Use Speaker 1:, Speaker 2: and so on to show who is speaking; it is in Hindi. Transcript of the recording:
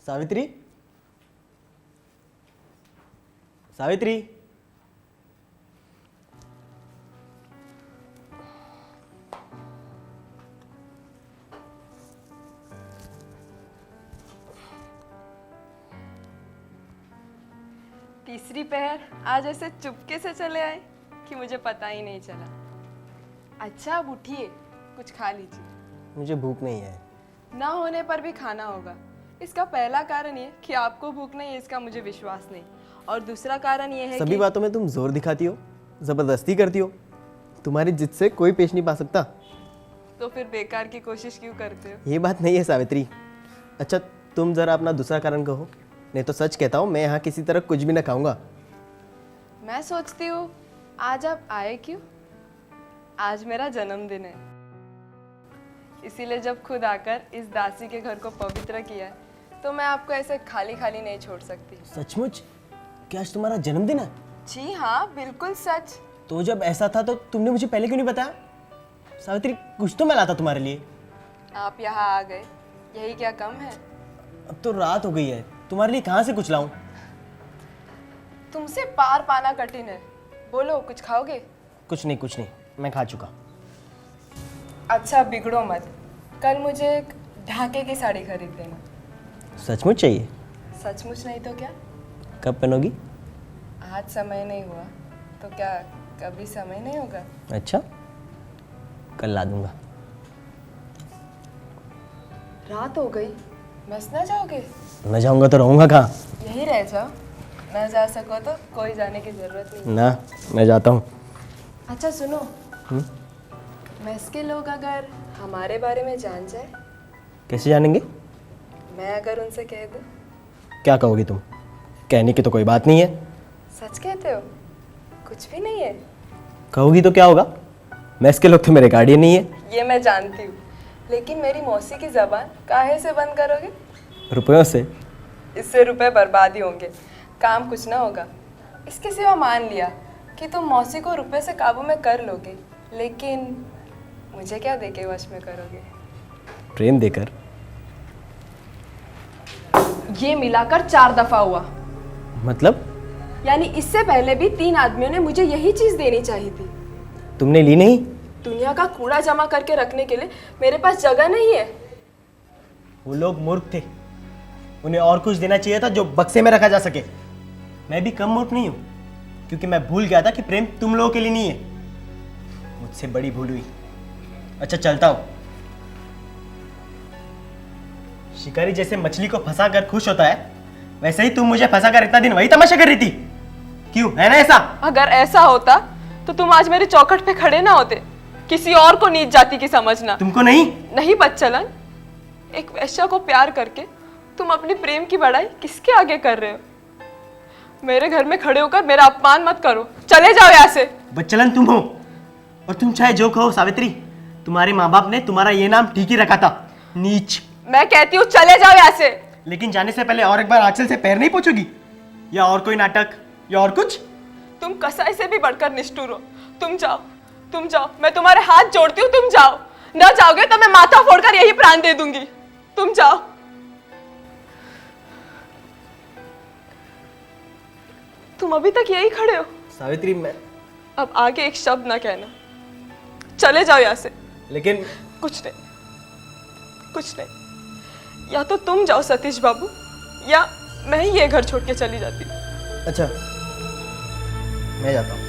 Speaker 1: सावित्री, सावित्री।
Speaker 2: तीसरी पहर आज ऐसे चुपके से चले आए कि मुझे पता ही नहीं चला। अच्छा अब उठिए, कुछ खा लीजिए।
Speaker 1: मुझे भूख नहीं है।
Speaker 2: ना होने पर भी खाना होगा। इसका पहला कारण ये कि आपको भूख नहीं है, इसका मुझे विश्वास नहीं। और दूसरा कारण ये है
Speaker 1: सभी बातों में तुम जोर दिखाती हो, जबरदस्ती करती हो। तुम्हारी जिद से कोई पेश नहीं पा सकता।
Speaker 2: तो फिर बेकार की कोशिश क्यों करते हो?
Speaker 1: ये बात नहीं है सावित्री। अच्छा तुम जरा अपना दूसरा कारण कहो, नहीं तो सच कहता हूँ मैं यहाँ किसी तरह कुछ भी ना खाऊंगा।
Speaker 2: मैं सोचती हूँ आज आप आए क्यों? आज मेरा जन्मदिन है, इसीलिए जब खुद आकर इस दासी के घर को पवित्र किया है, तो मैं आपको ऐसे खाली खाली नहीं छोड़ सकती।
Speaker 1: सचमुच? क्या आज तुम्हारा जन्मदिन है?
Speaker 2: जी हाँ, बिल्कुल सच।
Speaker 1: तो जब ऐसा था तो तुमने मुझे पहले क्यों नहीं बताया? सावित्री कुछ तो मैं लाता तुम्हारे लिए।
Speaker 2: आप यहाँ आ गए, यही क्या कम है?
Speaker 1: अब तो रात हो गई है, तुम्हारे लिए कहाँ से कुछ लाऊं?
Speaker 2: तुमसे पार पाना कठिन है। बोलो, कुछ खाओगे?
Speaker 1: कुछ नहीं, मैं खा चुका।
Speaker 2: अच्छा बिगड़ो मत, कल मुझे एक ढाके की साड़ी खरीद देना।
Speaker 1: सचमुच चाहिए?
Speaker 2: सचमुच नहीं तो क्या?
Speaker 1: कब पहनोगी?
Speaker 2: आज समय नहीं हुआ तो क्या कभी समय नहीं होगा?
Speaker 1: अच्छा, कल ला दूंगा।
Speaker 2: रात हो गई, बस ना जाओगे?
Speaker 1: न जाऊंगा तो रहूंगा कहाँ?
Speaker 2: यही रह जाओ, न जा सको तो कोई जाने की जरूरत नहीं।
Speaker 1: ना, मैं जाता हूँ।
Speaker 2: अच्छा सुनो, मेस के लोग अगर हमारे बारे में जान जाए?
Speaker 1: कैसे जानेंगे?
Speaker 2: मैं अगर उनसे कह दूं?
Speaker 1: क्या कहोगी तुम? कहने की तो कोई बात नहीं है।
Speaker 2: सच कहते हो? कुछ भी नहीं है?
Speaker 1: कहोगी तो क्या होगा? मैस के लोग तो मेरे गार्डियन नहीं है।
Speaker 2: ये मैं जानती हूँ, लेकिन मेरी मौसी की जबान काहे से बंद करोगे?
Speaker 1: रुपयों से।
Speaker 2: इससे रुपए बर्बाद ही होंगे, काम कुछ ना होगा। इसके सिवा मान लिया कि तुम मौसी को रुपए से काबू में कर लोगे, लेकिन मुझे क्या देके वश में करोगे?
Speaker 1: प्रेम देकर।
Speaker 2: ये मिलाकर 4 दफा हुआ।
Speaker 1: मतलब?
Speaker 2: यानी इससे पहले भी 3 आदमियों ने मुझे यही चीज देनी चाहिए थी।
Speaker 1: तुमने ली नहीं?
Speaker 2: दुनिया का कूड़ा जमा करके रखने के लिए मेरे पास जगह नहीं है।
Speaker 1: वो लोग मूर्ख थे, उन्हें और कुछ देना चाहिए था जो बक्से में रखा जा सके। मैं भी कम मूर्ख नहीं हूँ, क्योंकि मैं भूल गया था कि प्रेम तुम लोगों के लिए नहीं है। मुझसे बड़ी भूल हुई। अच्छा चलता हूँ। शिकारी जैसे मछली को फंसा कर खुश होता है, वैसे ही तुम मुझे फंसा कर इतना दिन वही तमाशा कर रही थी। क्यों, है ना ऐसा?
Speaker 2: अगर ऐसा होता तो तुम आज मेरी चौखट पे खड़े ना होते। किसी और को नीच जाति की समझना।
Speaker 1: तुमको नहीं?
Speaker 2: नहीं बच्चलन, एक वैश्या को प्यार करके तुम अपने प्रेम की बड़ाई किसके आगे कर रहे हो? मेरे घर में खड़े होकर मेरा अपमान मत करो, चले जाओ यहाँ से।
Speaker 1: बच्चलन तुम हो, और तुम चाहे जो कहो सावित्री, तुम्हारे माँ बाप ने तुम्हारा ये नाम ठीक ही रखा था, नीच।
Speaker 2: मैं कहती हूँ चले जाओ यहाँ से।
Speaker 1: लेकिन जाने से पहले और एक बार आंचल से पैर नहीं पोछोगी? या और कोई नाटक या और कुछ?
Speaker 2: तुम कसाई से भी बढ़कर निष्ठुर हो। तुम जाओ, मैं तुम्हारे हाथ जोड़ती हूँ, तुम जाओ। न जाओगे तो मैं माथा फोड़कर यही प्राण दे दूंगी। तुम जाओ। तुम अभी तक यही खड़े हो?
Speaker 1: सावित्री मैं...
Speaker 2: अब आगे एक शब्द ना कहना, चले जाओ यहाँ से।
Speaker 1: लेकिन...
Speaker 2: कुछ नहीं, या तो तुम जाओ सतीश बाबू, या मैं ही ये घर छोड़ के चली जाती हूँ।
Speaker 1: अच्छा, मैं जाता हूँ।